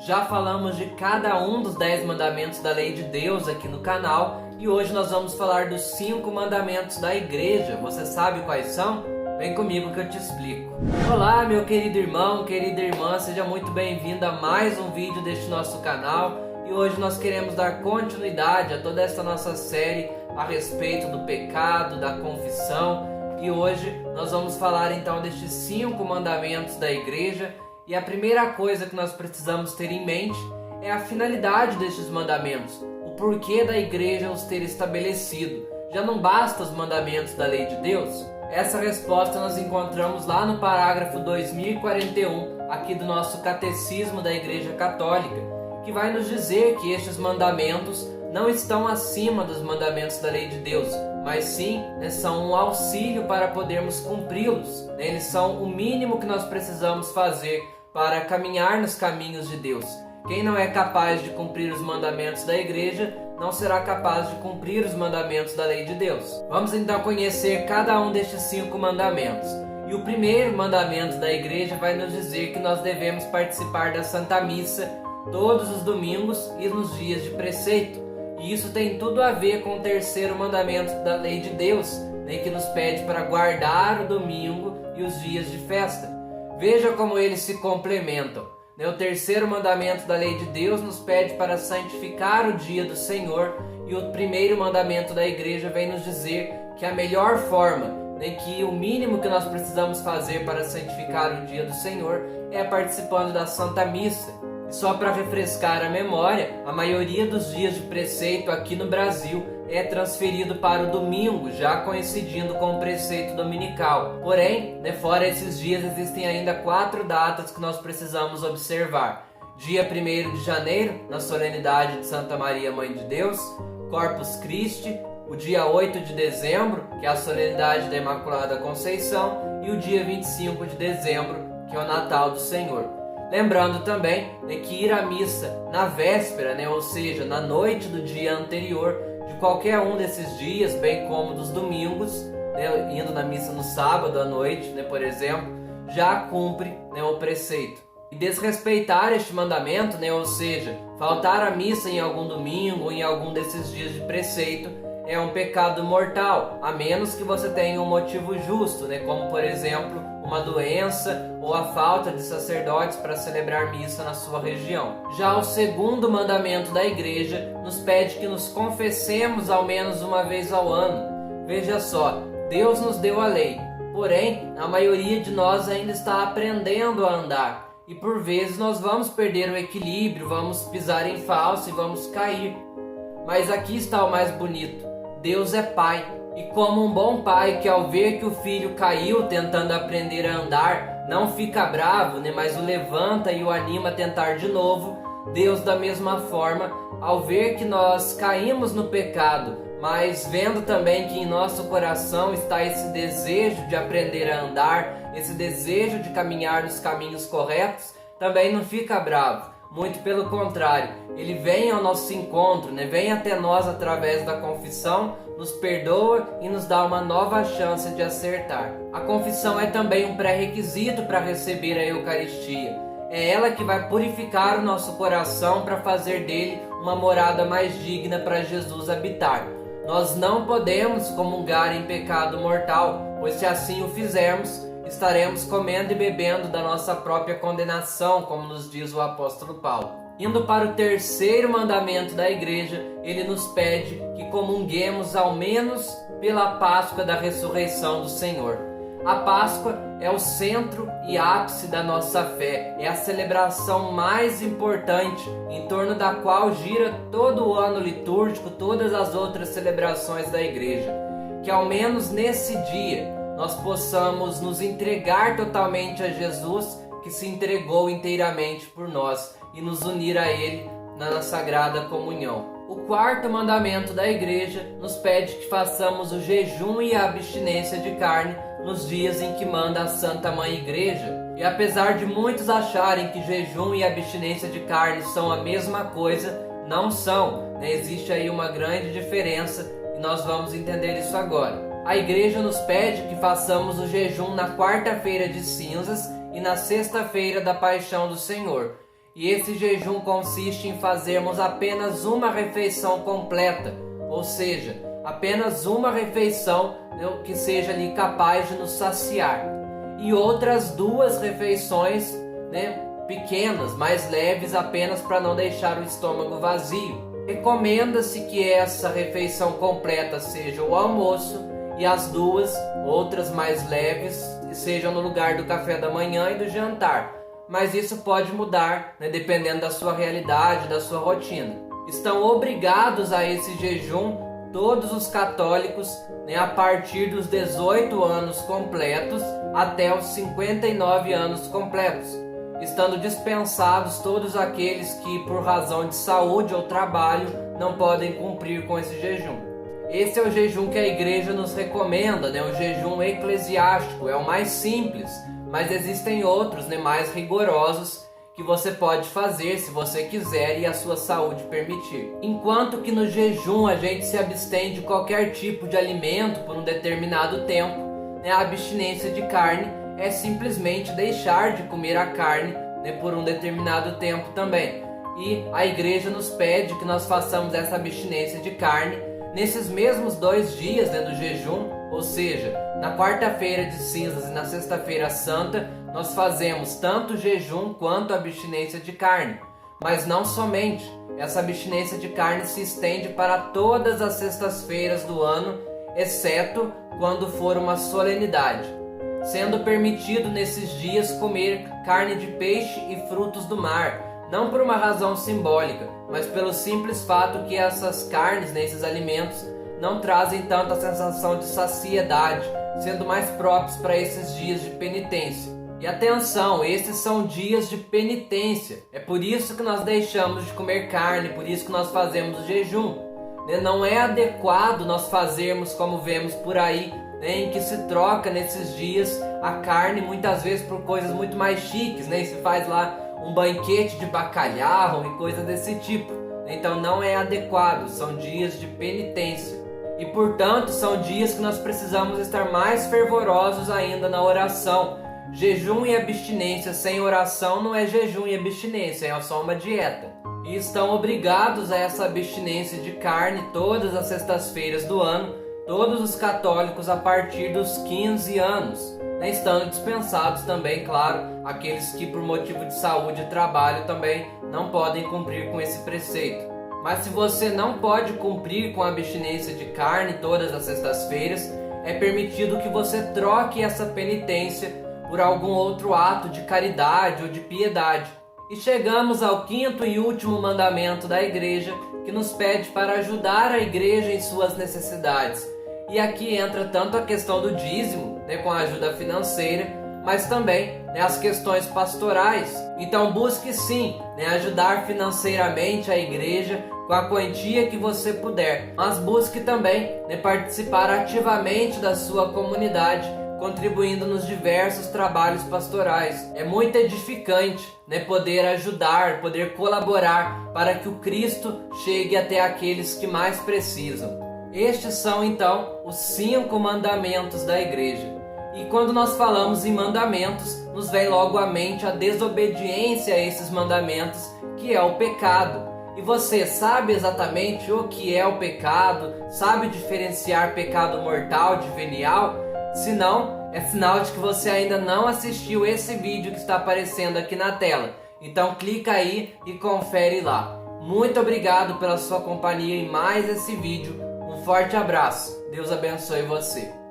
Já falamos de cada um dos 10 mandamentos da lei de Deus aqui no canal e hoje nós vamos falar dos 5 mandamentos da igreja. Você sabe quais são? Vem comigo que eu te explico. Olá, meu querido irmão, querida irmã, seja muito bem-vindo a mais um vídeo deste nosso canal. E hoje nós queremos dar continuidade a toda essa nossa série a respeito do pecado, da confissão. E hoje nós vamos falar então destes 5 mandamentos da igreja. E a primeira coisa que nós precisamos ter em mente é a finalidade destes mandamentos, o porquê da igreja os ter estabelecido. Já não basta os mandamentos da lei de Deus? Essa resposta nós encontramos lá no parágrafo 2041, aqui do nosso Catecismo da Igreja Católica, que vai nos dizer que estes mandamentos não estão acima dos mandamentos da lei de Deus, mas sim, são um auxílio para podermos cumpri-los. Eles são o mínimo que nós precisamos fazer para caminhar nos caminhos de Deus. Quem não é capaz de cumprir os mandamentos da igreja, não será capaz de cumprir os mandamentos da lei de Deus. Vamos então conhecer cada um destes 5 mandamentos. E o primeiro mandamento da igreja vai nos dizer que nós devemos participar da Santa Missa todos os domingos e nos dias de preceito. E isso tem tudo a ver com o terceiro mandamento da lei de Deus, que nos pede para guardar o domingo e os dias de festa. Veja como eles se complementam. O terceiro mandamento da lei de Deus nos pede para santificar o dia do Senhor, e o primeiro mandamento da igreja vem nos dizer que a melhor forma, que o mínimo que nós precisamos fazer para santificar o dia do Senhor é participando da Santa Missa. Só para refrescar a memória, a maioria dos dias de preceito aqui no Brasil é transferido para o domingo, já coincidindo com o preceito dominical. Porém, fora esses dias, existem ainda 4 datas que nós precisamos observar. Dia 1º de janeiro, na solenidade de Santa Maria Mãe de Deus, Corpus Christi, o dia 8 de dezembro, que é a solenidade da Imaculada Conceição, e o dia 25 de dezembro, que é o Natal do Senhor. Lembrando também que ir à missa na véspera, ou seja, na noite do dia anterior, de qualquer um desses dias, bem como dos domingos, indo na missa no sábado à noite, por exemplo, já cumpre o preceito. E desrespeitar este mandamento, ou seja, faltar à missa em algum domingo ou em algum desses dias de preceito, é um pecado mortal, a menos que você tenha um motivo justo, como por exemplo, uma doença ou a falta de sacerdotes para celebrar missa na sua região. Já o segundo mandamento da igreja nos pede que nos confessemos ao menos uma vez ao ano. Veja só, Deus nos deu a lei, porém a maioria de nós ainda está aprendendo a andar. E por vezes nós vamos perder o equilíbrio, vamos pisar em falso e vamos cair. Mas aqui está o mais bonito. Deus é Pai, e como um bom pai que ao ver que o filho caiu tentando aprender a andar, não fica bravo, mas o levanta e o anima a tentar de novo, Deus da mesma forma, ao ver que nós caímos no pecado, mas vendo também que em nosso coração está esse desejo de aprender a andar, esse desejo de caminhar nos caminhos corretos, também não fica bravo. Muito pelo contrário, ele vem ao nosso encontro, vem até nós através da confissão, nos perdoa e nos dá uma nova chance de acertar. A confissão é também um pré-requisito para receber a Eucaristia. É ela que vai purificar o nosso coração para fazer dele uma morada mais digna para Jesus habitar. Nós não podemos comungar em pecado mortal, pois se assim o fizermos, estaremos comendo e bebendo da nossa própria condenação, como nos diz o apóstolo Paulo. Indo para o terceiro mandamento da igreja, ele nos pede que comunguemos ao menos pela Páscoa da ressurreição do Senhor. A Páscoa é o centro e ápice da nossa fé, é a celebração mais importante, em torno da qual gira todo o ano litúrgico, todas as outras celebrações da igreja. Que ao menos nesse dia nós possamos nos entregar totalmente a Jesus, que se entregou inteiramente por nós, e nos unir a Ele na Sagrada Comunhão. O quarto mandamento da igreja nos pede que façamos o jejum e a abstinência de carne nos dias em que manda a Santa Mãe Igreja. E apesar de muitos acharem que jejum e abstinência de carne são a mesma coisa, não são. Existe aí uma grande diferença e nós vamos entender isso agora. A igreja nos pede que façamos o jejum na quarta-feira de cinzas e na sexta-feira da Paixão do Senhor. E esse jejum consiste em fazermos apenas uma refeição completa, ou seja, apenas uma refeição, né, que seja ali capaz de nos saciar. E outras 2 refeições, né, pequenas, mais leves, apenas para não deixar o estômago vazio. Recomenda-se que essa refeição completa seja o almoço e as 2 outras mais leves sejam no lugar do café da manhã e do jantar. Mas isso pode mudar, né, dependendo da sua realidade, da sua rotina. Estão obrigados a esse jejum todos os católicos, né, a partir dos 18 anos completos até os 59 anos completos, estando dispensados todos aqueles que, por razão de saúde ou trabalho, não podem cumprir com esse jejum. Esse é o jejum que a igreja nos recomenda, né? O jejum eclesiástico, é o mais simples, mas existem outros, né, mais rigorosos que você pode fazer se você quiser e a sua saúde permitir. Enquanto que no jejum a gente se abstém de qualquer tipo de alimento por um determinado tempo, né, a abstinência de carne é simplesmente deixar de comer a carne, né, por um determinado tempo também. E a igreja nos pede que nós façamos essa abstinência de carne nesses mesmos 2 dias, né, do jejum, ou seja, na quarta-feira de cinzas e na sexta-feira santa, nós fazemos tanto o jejum quanto a abstinência de carne. Mas não somente, essa abstinência de carne se estende para todas as sextas-feiras do ano, exceto quando for uma solenidade, sendo permitido nesses dias comer carne de peixe e frutos do mar, não por uma razão simbólica, mas pelo simples fato que essas carnes, né, esses alimentos, não trazem tanta sensação de saciedade, sendo mais próprios para esses dias de penitência. E atenção, esses são dias de penitência, é por isso que nós deixamos de comer carne, por isso que nós fazemos o jejum. Não é adequado nós fazermos como vemos por aí, em que se troca nesses dias a carne muitas vezes por coisas muito mais chiques, e se faz lá um banquete de bacalhau e coisas desse tipo. Então não é adequado, são dias de penitência. E portanto são dias que nós precisamos estar mais fervorosos ainda na oração. Jejum e abstinência sem oração não é jejum e abstinência, é só uma dieta. E estão obrigados a essa abstinência de carne todas as sextas-feiras do ano, todos os católicos a partir dos 15 anos, estando dispensados também, claro, aqueles que por motivo de saúde e trabalho também não podem cumprir com esse preceito. Mas se você não pode cumprir com a abstinência de carne todas as sextas-feiras, é permitido que você troque essa penitência por algum outro ato de caridade ou de piedade. E chegamos ao 5º e último mandamento da igreja, que nos pede para ajudar a igreja em suas necessidades. E aqui entra tanto a questão do dízimo, com a ajuda financeira, mas também as questões pastorais. Então busque sim ajudar financeiramente a igreja com a quantia que você puder, mas busque também participar ativamente da sua comunidade, contribuindo nos diversos trabalhos pastorais. É muito edificante poder ajudar, poder colaborar para que o Cristo chegue até aqueles que mais precisam. Estes são então os 5 mandamentos da igreja. E quando nós falamos em mandamentos, nos vem logo à mente a desobediência a esses mandamentos, que é o pecado. E você sabe exatamente o que é o pecado? Sabe diferenciar pecado mortal de venial? Se não, é sinal de que você ainda não assistiu esse vídeo que está aparecendo aqui na tela. Então clica aí e confere lá. Muito obrigado pela sua companhia em mais esse vídeo. Um forte abraço. Deus abençoe você.